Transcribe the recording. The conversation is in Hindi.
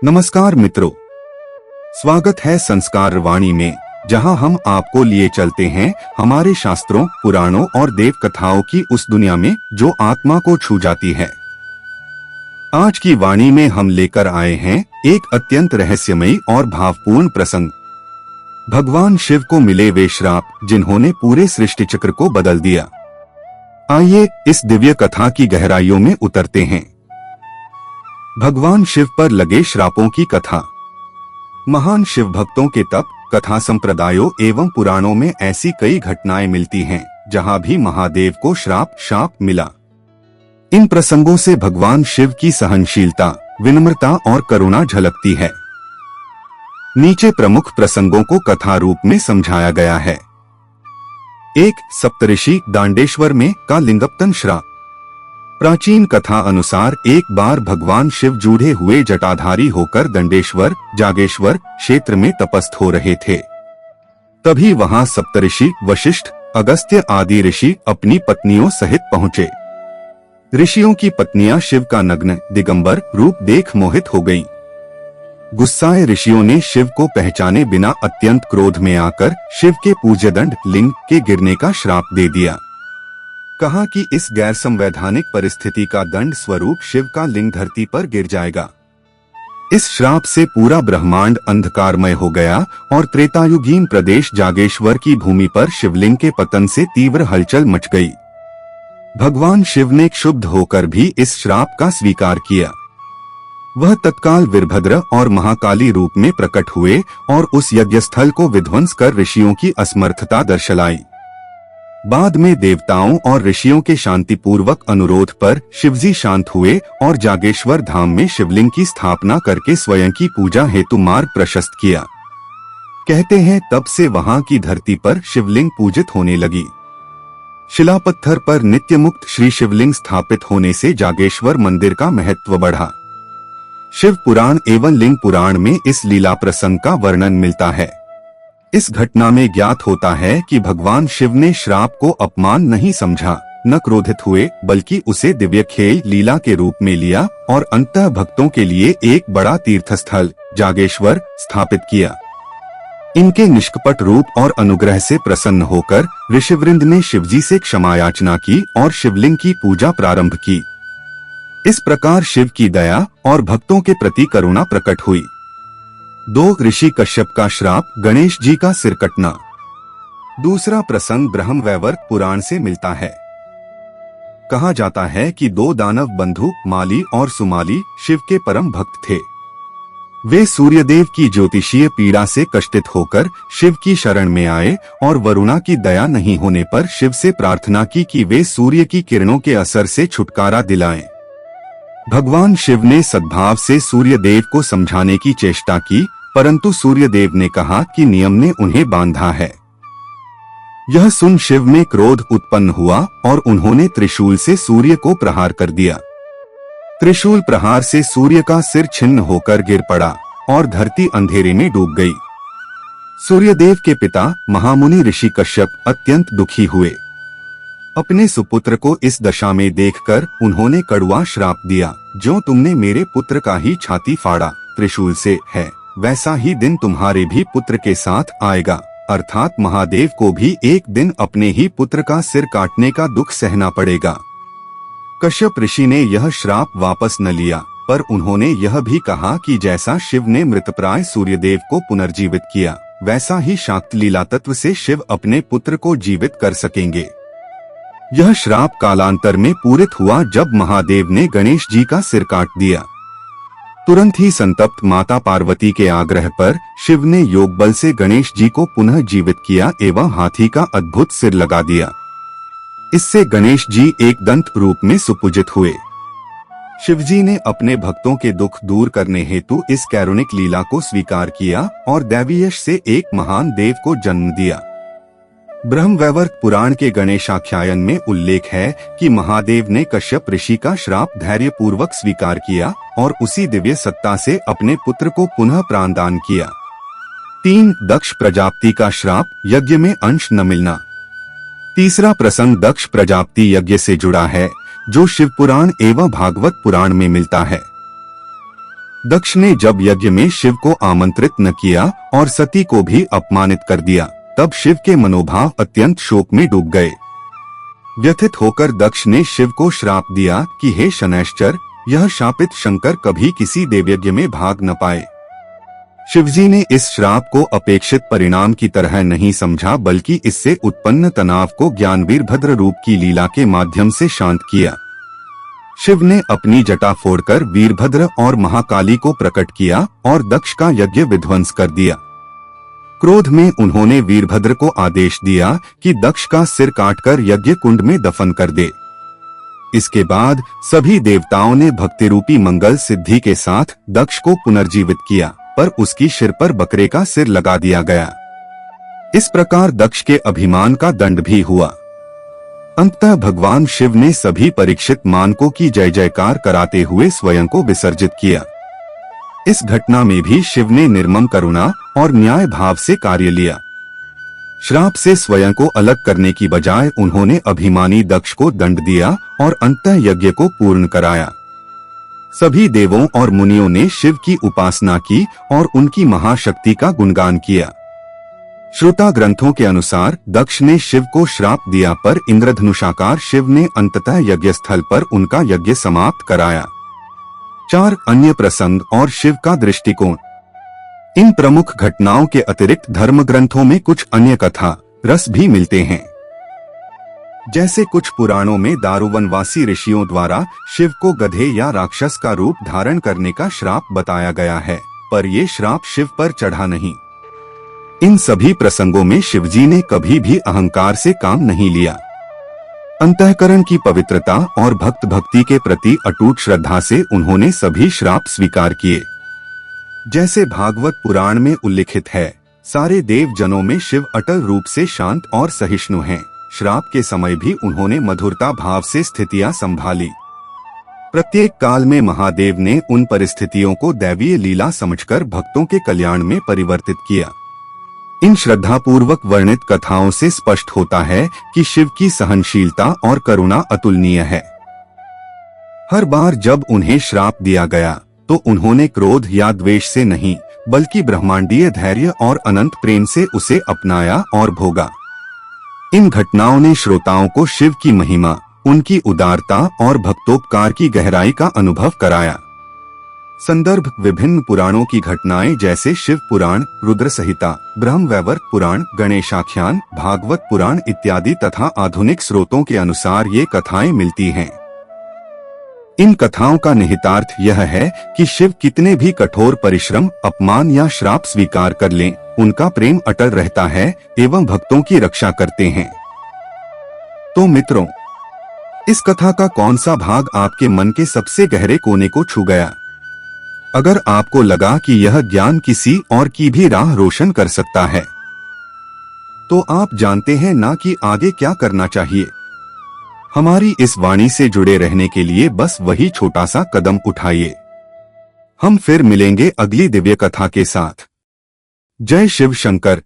नमस्कार मित्रों, स्वागत है संस्कार वाणी में, जहां हम आपको लिए चलते हैं हमारे शास्त्रों, पुराणों और देव कथाओं की उस दुनिया में जो आत्मा को छू जाती है। आज की वाणी में हम लेकर आए हैं एक अत्यंत रहस्यमयी और भावपूर्ण प्रसंग। भगवान शिव को मिले वे श्राप जिन्होंने पूरे सृष्टि चक्र को बदल दिया। आइए इस दिव्य कथा की गहराइयों में उतरते हैं। भगवान शिव पर लगे श्रापों की कथा। महान शिव भक्तों के तप, कथा संप्रदायों एवं पुराणों में ऐसी कई घटनाएं मिलती हैं जहां भी महादेव को शाप मिला। इन प्रसंगों से भगवान शिव की सहनशीलता, विनम्रता और करुणा झलकती है। नीचे प्रमुख प्रसंगों को कथा रूप में समझाया गया है। 1. सप्तऋषि दांडेश्वर में का लिंगपतन श्राप। प्राचीन कथा अनुसार एक बार भगवान शिव जूढ़े हुए जटाधारी होकर दंडेश्वर, जागेश्वर क्षेत्र में तपस्थ हो रहे थे। तभी वहां सप्तऋषि वशिष्ठ, अगस्त्य आदि ऋषि अपनी पत्नियों सहित पहुंचे। ऋषियों की पत्नियां शिव का नग्न दिगंबर रूप देख मोहित हो गईं। गुस्साए ऋषियों ने शिव को पहचाने बिना अत्यंत क्रोध में आकर शिव के पूज्य दंड लिंग के गिरने का श्राप दे दिया। कहा कि इस गैर संवैधानिक परिस्थिति का दंड स्वरूप शिव का लिंग धरती पर गिर जाएगा। इस श्राप से पूरा ब्रह्मांड अंधकारमय हो गया और त्रेतायुगीन प्रदेश जागेश्वर की भूमि पर शिवलिंग के पतन से तीव्र हलचल मच गई। भगवान शिव ने क्षुब्ध होकर भी इस श्राप का स्वीकार किया। वह तत्काल वीरभद्र और महाकाली रूप में प्रकट हुए और उस यज्ञस्थल को विध्वंस कर ऋषियों की असमर्थता दर्शलाई। बाद में देवताओं और ऋषियों के शांतिपूर्वक अनुरोध पर शिवजी शांत हुए और जागेश्वर धाम में शिवलिंग की स्थापना करके स्वयं की पूजा हेतु मार्ग प्रशस्त किया। कहते हैं तब से वहां की धरती पर शिवलिंग पूजित होने लगी। शिलापत्थर पर नित्य मुक्त श्री शिवलिंग स्थापित होने से जागेश्वर मंदिर का महत्व बढ़ा। शिव पुराण एवं लिंग पुराण में इस लीला प्रसंग का वर्णन मिलता है। इस घटना में ज्ञात होता है कि भगवान शिव ने श्राप को अपमान नहीं समझा, न क्रोधित हुए, बल्कि उसे दिव्य खेल लीला के रूप में लिया और अंततः भक्तों के लिए एक बड़ा तीर्थस्थल जागेश्वर स्थापित किया। इनके निष्कपट रूप और अनुग्रह से प्रसन्न होकर ऋषिवृंद ने शिवजी से क्षमा याचना की और शिवलिंग की पूजा प्रारंभ की। इस प्रकार शिव की दया और भक्तों के प्रति करुणा प्रकट हुई। 2. ऋषि कश्यप का श्राप, गणेश जी का सिर कटना। दूसरा प्रसंग ब्रह्मवैवर्त पुराण से मिलता है। कहा जाता है कि 2 दानव बंधु माली और सुमाली शिव के परम भक्त थे। वे सूर्यदेव की ज्योतिषीय पीड़ा से कष्टित होकर शिव की शरण में आए और वरुणा की दया नहीं होने पर शिव से प्रार्थना की कि वे सूर्य की किरणों के असर से छुटकारा दिलाएं। भगवान शिव ने सद्भाव से सूर्यदेव को समझाने की चेष्टा की, परंतु सूर्यदेव ने कहा कि नियम ने उन्हें बांधा है। यह सुन शिव में क्रोध उत्पन्न हुआ और उन्होंने त्रिशूल से सूर्य को प्रहार कर दिया। त्रिशूल प्रहार से सूर्य का सिर छिन्न होकर गिर पड़ा और धरती अंधेरे में डूब गई। सूर्यदेव के पिता महामुनि ऋषि कश्यप अत्यंत दुखी हुए। अपने सुपुत्र को इस दशा में देखकर उन्होंने कड़वा श्राप दिया, जो तुमने मेरे पुत्र का ही छाती फाड़ा त्रिशूल से है, वैसा ही दिन तुम्हारे भी पुत्र के साथ आएगा। अर्थात महादेव को भी एक दिन अपने ही पुत्र का सिर काटने का दुख सहना पड़ेगा। कश्यप ऋषि ने यह श्राप वापस न लिया, पर उन्होंने यह भी कहा कि जैसा शिव ने मृतप्राय सूर्यदेव को पुनर्जीवित किया, वैसा ही शाक्त लीला तत्व से शिव अपने पुत्र को जीवित कर सकेंगे। यह श्राप कालांतर में पूरित हुआ जब महादेव ने गणेश जी का सिर काट दिया। तुरंत ही संतप्त माता पार्वती के आग्रह पर शिव ने योग बल से गणेश जी को पुनः जीवित किया एवं हाथी का अद्भुत सिर लगा दिया। इससे गणेश जी एक दंत रूप में सुपूजित हुए। शिवजी ने अपने भक्तों के दुख दूर करने हेतु इस कारुणिक लीला को स्वीकार किया और दैवी यश से एक महान देव को जन्म दिया। ब्रह्मवैवर्त पुराण के गणेशाख्यायन में उल्लेख है कि महादेव ने कश्यप ऋषि का श्राप धैर्य पूर्वक स्वीकार किया और उसी दिव्य सत्ता से अपने पुत्र को पुनः प्राणदान किया। 3. दक्ष प्रजापति का श्राप, यज्ञ में अंश न मिलना। तीसरा प्रसंग दक्ष प्रजापति यज्ञ से जुड़ा है, जो शिव पुराण एवं भागवत पुराण में मिलता है। दक्ष ने जब यज्ञ में शिव को आमंत्रित न किया और सती को भी अपमानित कर दिया, तब शिव के मनोभाव अत्यंत शोक में डूब गए। व्यथित होकर दक्ष ने शिव को श्राप दिया कि हे शनैश्चर, यह शापित शंकर कभी किसी देवयज्ञ में भाग न पाए। शिवजी ने इस श्राप को अपेक्षित परिणाम की तरह नहीं समझा, बल्कि इससे उत्पन्न तनाव को ज्ञान वीरभद्र रूप की लीला के माध्यम से शांत किया। शिव ने अपनी जटा फोड़कर वीरभद्र और महाकाली को प्रकट किया और दक्ष का यज्ञ विध्वंस कर दिया। क्रोध में उन्होंने वीरभद्र को आदेश दिया कि दक्ष का सिर काटकर यज्ञ कुंड में दफन कर दे। इसके बाद सभी देवताओं ने भक्ति रूपी मंगल सिद्धि के साथ दक्ष को पुनर्जीवित किया, पर उसकी सिर पर बकरे का सिर लगा दिया गया। इस प्रकार दक्ष के अभिमान का दंड भी हुआ। अंततः भगवान शिव ने सभी परीक्षित मानकों की जय जयकार कराते हुए स्वयं को विसर्जित किया। इस घटना में भी शिव ने निर्मम करुणा और न्याय भाव से कार्य लिया। श्राप से स्वयं को अलग करने की बजाय उन्होंने अभिमानी दक्ष को दंड दिया और अंततः यज्ञ को पूर्ण कराया। सभी देवों और मुनियों ने शिव की उपासना की और उनकी महाशक्ति का गुणगान किया। श्रुता ग्रंथों के अनुसार दक्ष ने शिव को श्राप दिया, पर इंद्रधनुषाकार शिव ने अंततः यज्ञ स्थल पर उनका यज्ञ समाप्त कराया। 4 अन्य प्रसंग और शिव का दृष्टिकोण। इन प्रमुख घटनाओं के अतिरिक्त धर्म ग्रंथों में कुछ अन्य कथा रस भी मिलते हैं। जैसे कुछ पुराणों में दारुवनवासी ऋषियों द्वारा शिव को गधे या राक्षस का रूप धारण करने का श्राप बताया गया है, पर ये श्राप शिव पर चढ़ा नहीं। इन सभी प्रसंगों में शिवजी ने कभी भी अहंकार से काम नहीं लिया। अंतःकरण की पवित्रता और भक्त भक्ति के प्रति अटूट श्रद्धा से उन्होंने सभी श्राप स्वीकार किए। जैसे भागवत पुराण में उल्लिखित है, सारे देव जनों में शिव अटल रूप से शांत और सहिष्णु हैं। श्राप के समय भी उन्होंने मधुरता भाव से स्थितियां संभाली। प्रत्येक काल में महादेव ने उन परिस्थितियों को दैवीय लीला समझकर भक्तों के कल्याण में परिवर्तित किया। इन श्रद्धापूर्वक वर्णित कथाओं से स्पष्ट होता है कि शिव की सहनशीलता और करुणा अतुलनीय है। हर बार जब उन्हें श्राप दिया गया तो उन्होंने क्रोध या द्वेष से नहीं, बल्कि ब्रह्मांडीय धैर्य और अनंत प्रेम से उसे अपनाया और भोगा। इन घटनाओं ने श्रोताओं को शिव की महिमा, उनकी उदारता और भक्तोपकार की गहराई का अनुभव कराया। संदर्भ विभिन्न पुराणों की घटनाएं जैसे शिव पुराण, रुद्र संहिता, ब्रह्मवैवर्त पुराण, गणेशाख्यान, भागवत पुराण इत्यादि तथा आधुनिक स्रोतों के अनुसार ये कथाएं मिलती हैं। इन कथाओं का निहितार्थ यह है कि शिव कितने भी कठोर परिश्रम, अपमान या श्राप स्वीकार कर लें, उनका प्रेम अटल रहता है एवं भक्तों की रक्षा करते हैं। तो मित्रों, इस कथा का कौन सा भाग आपके मन के सबसे गहरे कोने को छू गया? अगर आपको लगा कि यह ज्ञान किसी और की भी राह रोशन कर सकता है, तो आप जानते हैं ना कि आगे क्या करना चाहिए। हमारी इस वाणी से जुड़े रहने के लिए बस वही छोटा सा कदम उठाइए। हम फिर मिलेंगे अगली दिव्य कथा के साथ। जय शिव शंकर।